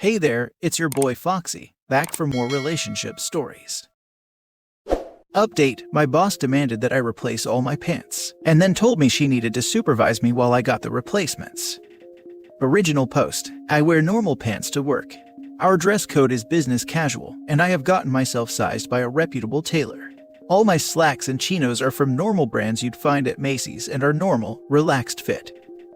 Hey there, it's your boy Foxy, back for more relationship stories. Update: my boss demanded that I replace all my pants, and then told me she needed to supervise me while I got the replacements. Original post: I wear normal pants to work. Our dress code is business casual, and I have gotten myself sized by a reputable tailor. All my slacks and chinos are from normal brands you'd find at Macy's and are normal, relaxed fit.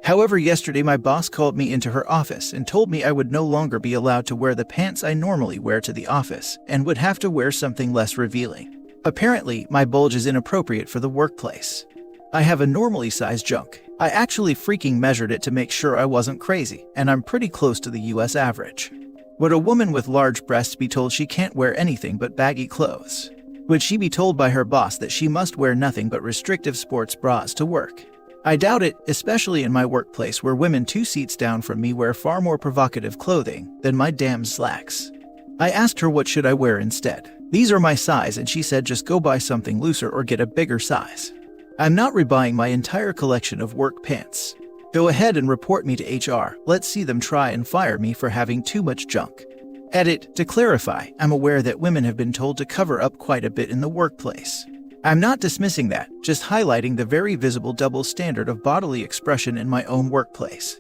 However, yesterday my boss called me into her office and told me I would no longer be allowed to wear the pants I normally wear to the office and would have to wear something less revealing. Apparently, my bulge is inappropriate for the workplace. I have a normally sized junk. I actually freaking measured it to make sure I wasn't crazy, and I'm pretty close to the US average. Would a woman with large breasts be told she can't wear anything but baggy clothes? Would she be told by her boss that she must wear nothing but restrictive sports bras to work? I doubt it, especially in my workplace where women 2 seats down from me wear far more provocative clothing than my damn slacks. I asked her what should I wear instead. These are my size, and she said just go buy something looser or get a bigger size. I'm not rebuying my entire collection of work pants. Go ahead and report me to HR. Let's see them try and fire me for having too much junk. Edit: to clarify, I'm aware that women have been told to cover up quite a bit in the workplace. I'm not dismissing that, just highlighting the very visible double standard of bodily expression in my own workplace.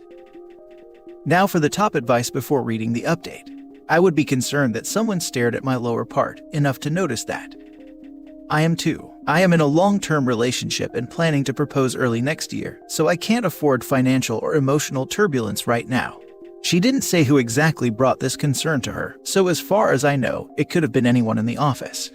Now for the top advice before reading the update. I would be concerned that someone stared at my lower part, enough to notice that. I am in a long-term relationship and planning to propose early next year, so I can't afford financial or emotional turbulence right now. She didn't say who exactly brought this concern to her, so as far as I know, it could have been anyone in the office.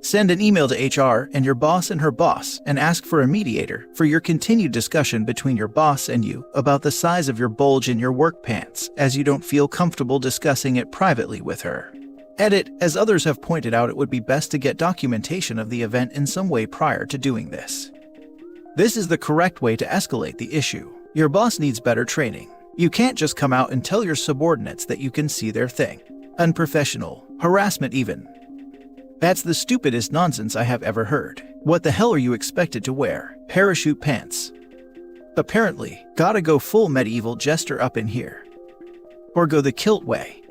Send an email to HR and your boss and her boss and ask for a mediator for your continued discussion between your boss and you about the size of your bulge in your work pants, as you don't feel comfortable discussing it privately with her. Edit: as others have pointed out, it would be best to get documentation of the event in some way prior to doing this. This is the correct way to escalate the issue. Your boss needs better training. You can't just come out and tell your subordinates that you can see their thing. Unprofessional. Harassment even. That's the stupidest nonsense I have ever heard. What the hell are you expected to wear? Parachute pants? Apparently, gotta go full medieval jester up in here. Or go the kilt way.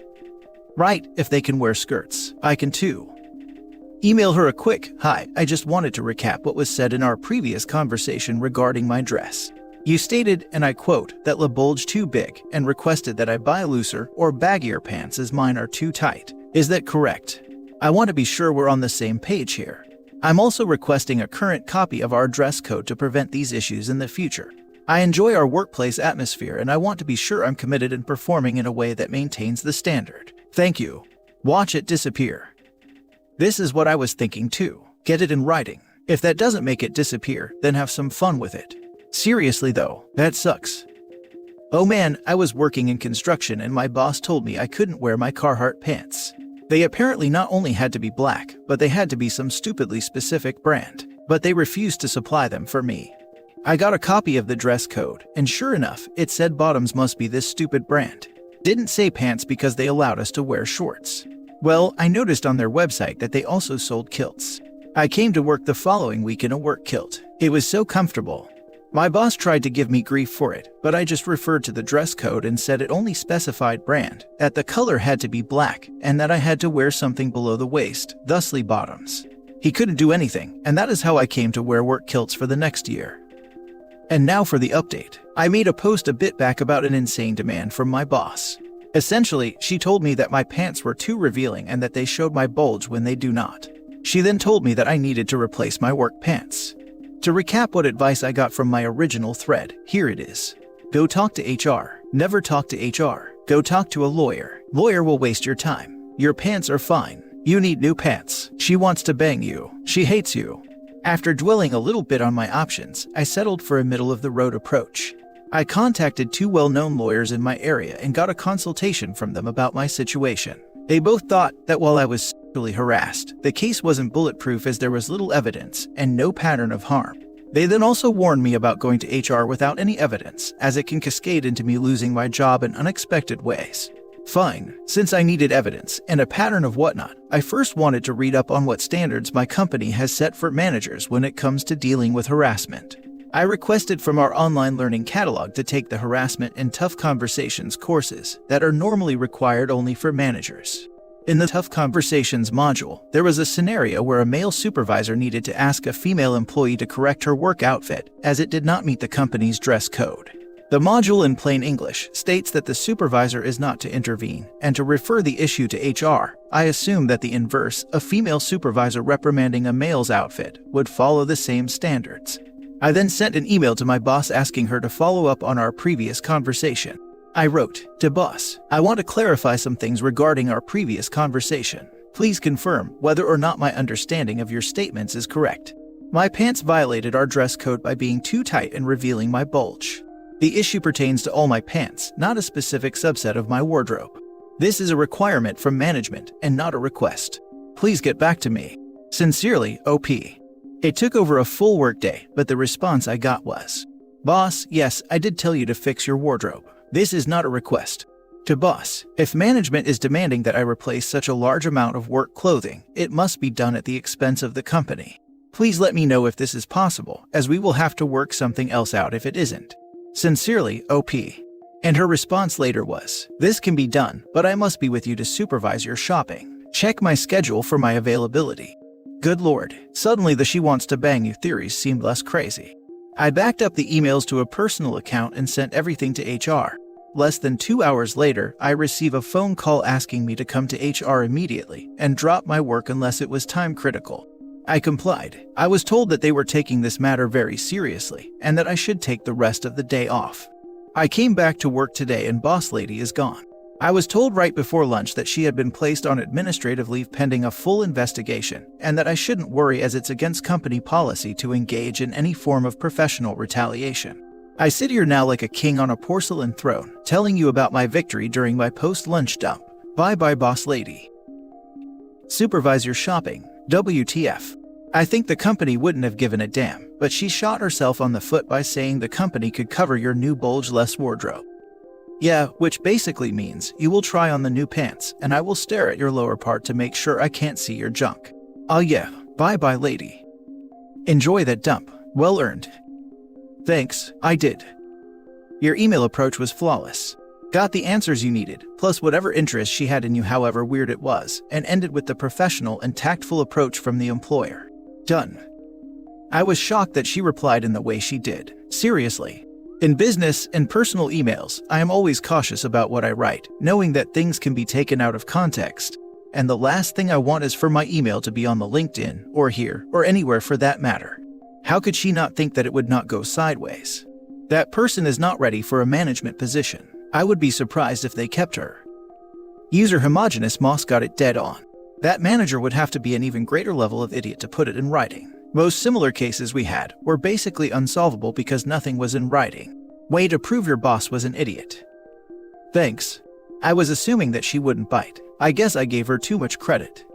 Right, if they can wear skirts, I can too. Email her a quick, "Hi, I just wanted to recap what was said in our previous conversation regarding my dress. You stated, and I quote, that the bulge too big and requested that I buy looser or baggier pants as mine are too tight. Is that correct? I want to be sure we're on the same page here. I'm also requesting a current copy of our dress code to prevent these issues in the future. I enjoy our workplace atmosphere and I want to be sure I'm committed and performing in a way that maintains the standard. Thank you." Watch it disappear. This is what I was thinking too. Get it in writing. If that doesn't make it disappear, then have some fun with it. Seriously though, that sucks. Oh man, I was working in construction and my boss told me I couldn't wear my Carhartt pants. They apparently not only had to be black, but they had to be some stupidly specific brand. But they refused to supply them for me. I got a copy of the dress code, and sure enough, it said bottoms must be this stupid brand. Didn't say pants because they allowed us to wear shorts. Well, I noticed on their website that they also sold kilts. I came to work the following week in a work kilt. It was so comfortable. My boss tried to give me grief for it, but I just referred to the dress code and said it only specified brand, that the color had to be black, and that I had to wear something below the waist, thusly bottoms. He couldn't do anything, and that is how I came to wear work kilts for the next year. And now for the update. I made a post a bit back about an insane demand from my boss. Essentially, she told me that my pants were too revealing and that they showed my bulge when they do not. She then told me that I needed to replace my work pants. To recap what advice I got from my original thread, here it is. Go talk to HR. Never talk to HR. Go talk to a lawyer. Lawyer will waste your time. Your pants are fine. You need new pants. She wants to bang you. She hates you. After dwelling a little bit on my options, I settled for a middle-of-the-road approach. I contacted 2 well-known lawyers in my area and got a consultation from them about my situation. They both thought that while I was sexually harassed, the case wasn't bulletproof as there was little evidence and no pattern of harm. They then also warned me about going to HR without any evidence, as it can cascade into me losing my job in unexpected ways. Fine, since I needed evidence and a pattern of whatnot, I first wanted to read up on what standards my company has set for managers when it comes to dealing with harassment. I requested from our online learning catalog to take the harassment and tough conversations courses that are normally required only for managers. In the Tough Conversations module, there was a scenario where a male supervisor needed to ask a female employee to correct her work outfit as it did not meet the company's dress code. The module in plain English states that the supervisor is not to intervene and to refer the issue to HR. I assume that the inverse, a female supervisor reprimanding a male's outfit, would follow the same standards. I then sent an email to my boss asking her to follow up on our previous conversation. I wrote, "To boss, I want to clarify some things regarding our previous conversation. Please confirm whether or not my understanding of your statements is correct. My pants violated our dress code by being too tight and revealing my bulge. The issue pertains to all my pants, not a specific subset of my wardrobe. This is a requirement from management and not a request. Please get back to me. Sincerely, OP." It took over a full workday, but the response I got was, "Boss, yes, I did tell you to fix your wardrobe. This is not a request." To boss, if management is demanding that I replace such a large amount of work clothing, it must be done at the expense of the company. Please let me know if this is possible, as we will have to work something else out if it isn't. Sincerely, OP. And her response later was, "This can be done, but I must be with you to supervise your shopping. Check my schedule for my availability." Good lord, suddenly the "she wants to bang you" theories seemed less crazy. I backed up the emails to a personal account and sent everything to HR. Less than 2 hours later, I receive a phone call asking me to come to HR immediately and drop my work unless it was time critical. I complied. I was told that they were taking this matter very seriously and that I should take the rest of the day off. I came back to work today and boss lady is gone. I was told right before lunch that she had been placed on administrative leave pending a full investigation and that I shouldn't worry as it's against company policy to engage in any form of professional retaliation. I sit here now like a king on a porcelain throne, telling you about my victory during my post-lunch dump. Bye-bye, boss lady. Supervise your shopping. WTF. I think the company wouldn't have given a damn, but she shot herself on the foot by saying the company could cover your new bulge-less wardrobe. Yeah, which basically means you will try on the new pants, and I will stare at your lower part to make sure I can't see your junk. Oh yeah, bye-bye, lady. Enjoy that dump. Well earned. Thanks, I did. Your email approach was flawless. Got the answers you needed, plus whatever interest she had in you, however weird it was, and ended with the professional and tactful approach from the employer. Done. I was shocked that she replied in the way she did. Seriously. In business and personal emails, I am always cautious about what I write, knowing that things can be taken out of context. And the last thing I want is for my email to be on the LinkedIn, or here, or anywhere for that matter. How could she not think that it would not go sideways? That person is not ready for a management position. I would be surprised if they kept her. User Homogeneous Moss got it dead on. That manager would have to be an even greater level of idiot to put it in writing. Most similar cases we had were basically unsolvable because nothing was in writing. Way to prove your boss was an idiot. Thanks. I was assuming that she wouldn't bite. I guess I gave her too much credit.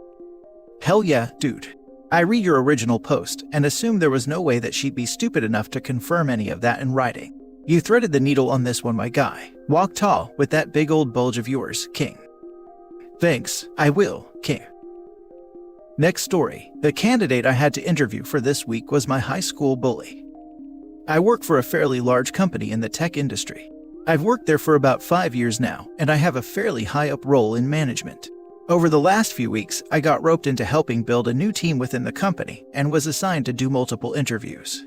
Hell yeah, dude. I read your original post and assumed there was no way that she'd be stupid enough to confirm any of that in writing. You threaded the needle on this one, my guy. Walk tall with that big old bulge of yours, King. Thanks, I will, King. Next story. The candidate I had to interview for this week was my high school bully. I work for a fairly large company in the tech industry. I've worked there for about 5 years now, and I have a fairly high-up role in management. Over the last few weeks, I got roped into helping build a new team within the company and was assigned to do multiple interviews.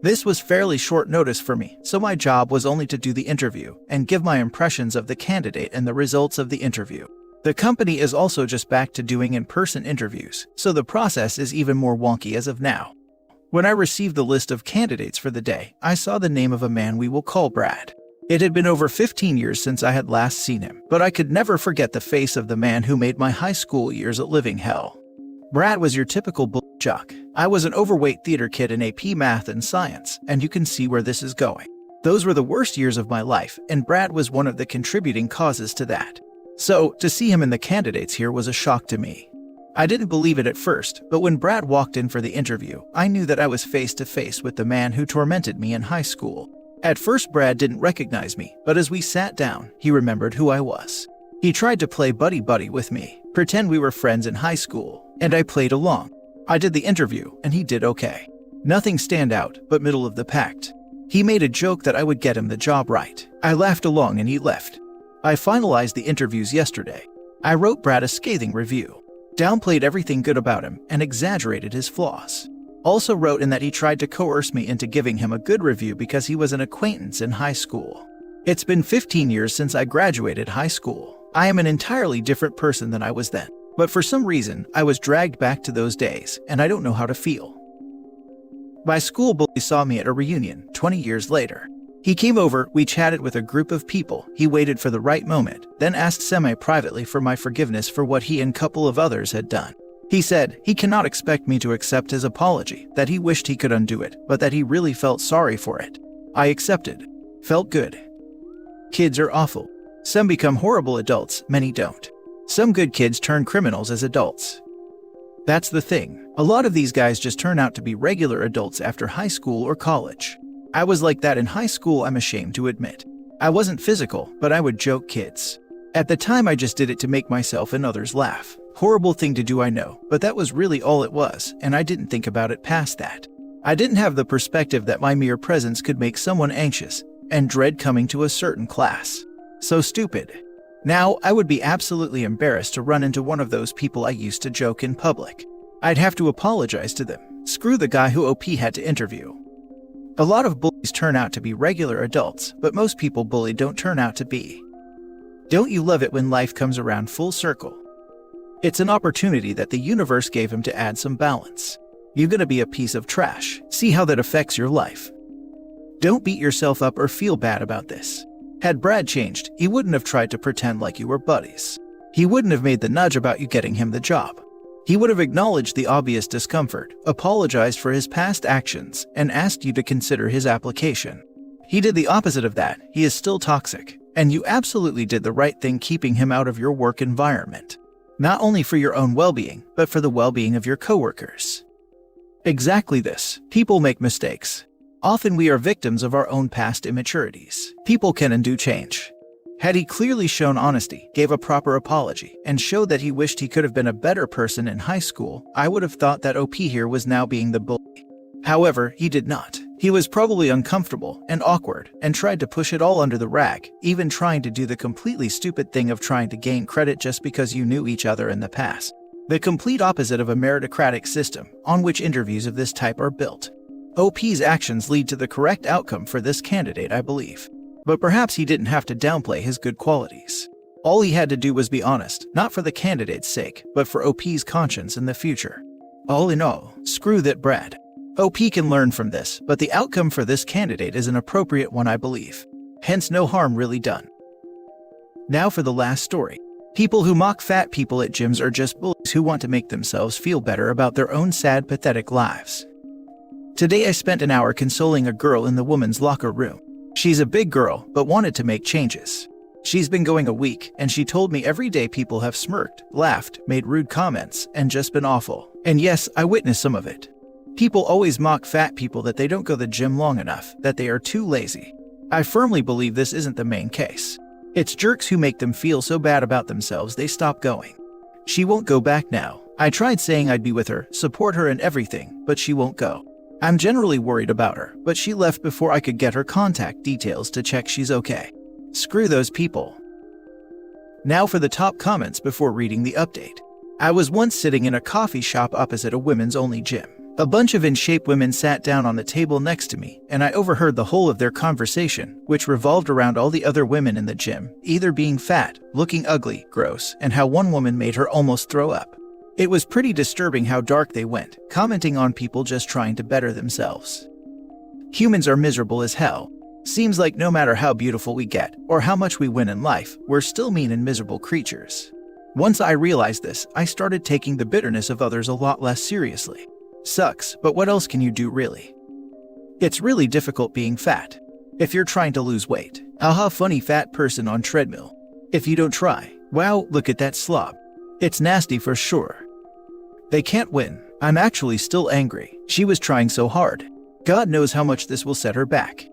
This was fairly short notice for me, so my job was only to do the interview and give my impressions of the candidate and the results of the interview. The company is also just back to doing in-person interviews, so the process is even more wonky as of now. When I received the list of candidates for the day, I saw the name of a man we will call Brad. It had been over 15 years since I had last seen him, but I could never forget the face of the man who made my high school years a living hell. Brad was your typical bull jock. I was an overweight theater kid in AP Math and Science, and you can see where this is going. Those were the worst years of my life, and Brad was one of the contributing causes to that. So, to see him in the candidates here was a shock to me. I didn't believe it at first, but when Brad walked in for the interview, I knew that I was face to face with the man who tormented me in high school. At first, Brad didn't recognize me, but as we sat down, he remembered who I was. He tried to play buddy-buddy with me, pretend we were friends in high school, and I played along. I did the interview, and he did okay. Nothing stand out, but middle of the pack. He made a joke that I would get him the job right. I laughed along and he left. I finalized the interviews yesterday. I wrote Brad a scathing review, downplayed everything good about him, and exaggerated his flaws. Also wrote in that he tried to coerce me into giving him a good review because he was an acquaintance in high school. It's been 15 years since I graduated high school. I am an entirely different person than I was then. But for some reason, I was dragged back to those days, and I don't know how to feel. My school bully saw me at a reunion 20 years later. He came over, we chatted with a group of people, he waited for the right moment, then asked semi-privately for my forgiveness for what he and a couple of others had done. He said he cannot expect me to accept his apology, that he wished he could undo it, but that he really felt sorry for it. I accepted. Felt good. Kids are awful. Some become horrible adults, many don't. Some good kids turn criminals as adults. That's the thing. A lot of these guys just turn out to be regular adults after high school or college. I was like that in high school, I'm ashamed to admit. I wasn't physical, but I would joke kids. At the time I just did it to make myself and others laugh. Horrible thing to do, I know, but that was really all it was, and I didn't think about it past that. I didn't have the perspective that my mere presence could make someone anxious and dread coming to a certain class. So stupid. Now, I would be absolutely embarrassed to run into one of those people I used to joke in public. I'd have to apologize to them. Screw the guy who OP had to interview. A lot of bullies turn out to be regular adults, but most people bullied don't turn out to be. Don't you love it when life comes around full circle? It's an opportunity that the universe gave him to add some balance. You're gonna be a piece of trash. See how that affects your life. Don't beat yourself up or feel bad about this. Had Brad changed, he wouldn't have tried to pretend like you were buddies. He wouldn't have made the nudge about you getting him the job. He would have acknowledged the obvious discomfort, apologized for his past actions, and asked you to consider his application. He did the opposite of that. He is still toxic, and you absolutely did the right thing keeping him out of your work environment. Not only for your own well-being, but for the well-being of your coworkers. Exactly this. People make mistakes. Often we are victims of our own past immaturities. People can and do change. Had he clearly shown honesty, gave a proper apology, and showed that he wished he could have been a better person in high school, I would have thought that OP here was now being the bully. However, he did not. He was probably uncomfortable and awkward and tried to push it all under the rag, even trying to do the completely stupid thing of trying to gain credit just because you knew each other in the past. The complete opposite of a meritocratic system on which interviews of this type are built. OP's actions lead to the correct outcome for this candidate, I believe. But perhaps he didn't have to downplay his good qualities. All he had to do was be honest, not for the candidate's sake, but for OP's conscience in the future. All in all, screw that Brad. OP can learn from this, but the outcome for this candidate is an appropriate one, I believe. Hence no harm really done. Now for the last story. People who mock fat people at gyms are just bullies who want to make themselves feel better about their own sad, pathetic lives. Today I spent an hour consoling a girl in the women's locker room. She's a big girl, but wanted to make changes. She's been going a week, and she told me every day people have smirked, laughed, made rude comments, and just been awful. And yes, I witnessed some of it. People always mock fat people that they don't go to the gym long enough, that they are too lazy. I firmly believe this isn't the main case. It's jerks who make them feel so bad about themselves they stop going. She won't go back now. I tried saying I'd be with her, support her and everything, but she won't go. I'm generally worried about her, but she left before I could get her contact details to check she's okay. Screw those people. Now for the top comments before reading the update. I was once sitting in a coffee shop opposite a women's only gym. A bunch of in-shape women sat down on the table next to me, and I overheard the whole of their conversation, which revolved around all the other women in the gym, either being fat, looking ugly, gross, and how one woman made her almost throw up. It was pretty disturbing how dark they went, commenting on people just trying to better themselves. Humans are miserable as hell. Seems like no matter how beautiful we get, or how much we win in life, we're still mean and miserable creatures. Once I realized this, I started taking the bitterness of others a lot less seriously. Sucks, but what else can you do really? It's really difficult being fat. If you're trying to lose weight, aha, funny fat person on treadmill. If you don't try, wow, look at that slob. It's nasty for sure. They can't win. I'm actually still angry. She was trying so hard. God knows how much this will set her back.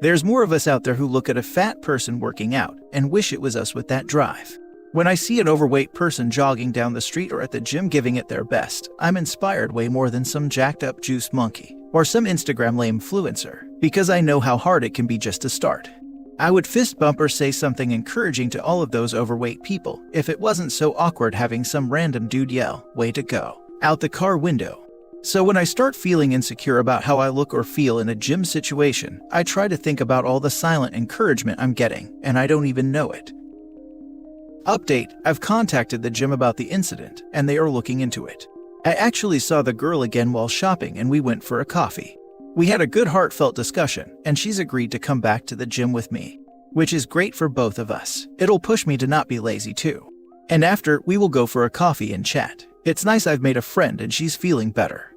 There's more of us out there who look at a fat person working out and wish it was us with that drive. When I see an overweight person jogging down the street or at the gym giving it their best, I'm inspired way more than some jacked up juice monkey or some Instagram lame influencer. because I know how hard it can be just to start. I would fist bump or say something encouraging to all of those overweight people if it wasn't so awkward having some random dude yell, "Way to go," out the car window. So when I start feeling insecure about how I look or feel in a gym situation, I try to think about all the silent encouragement I'm getting, and I don't even know it. Update: I've contacted the gym about the incident, and they are looking into it. I actually saw the girl again while shopping and we went for a coffee. We had a good heartfelt discussion, and she's agreed to come back to the gym with me, which is great for both of us. It'll push me to not be lazy too. And after, we will go for a coffee and chat. It's nice I've made a friend and she's feeling better.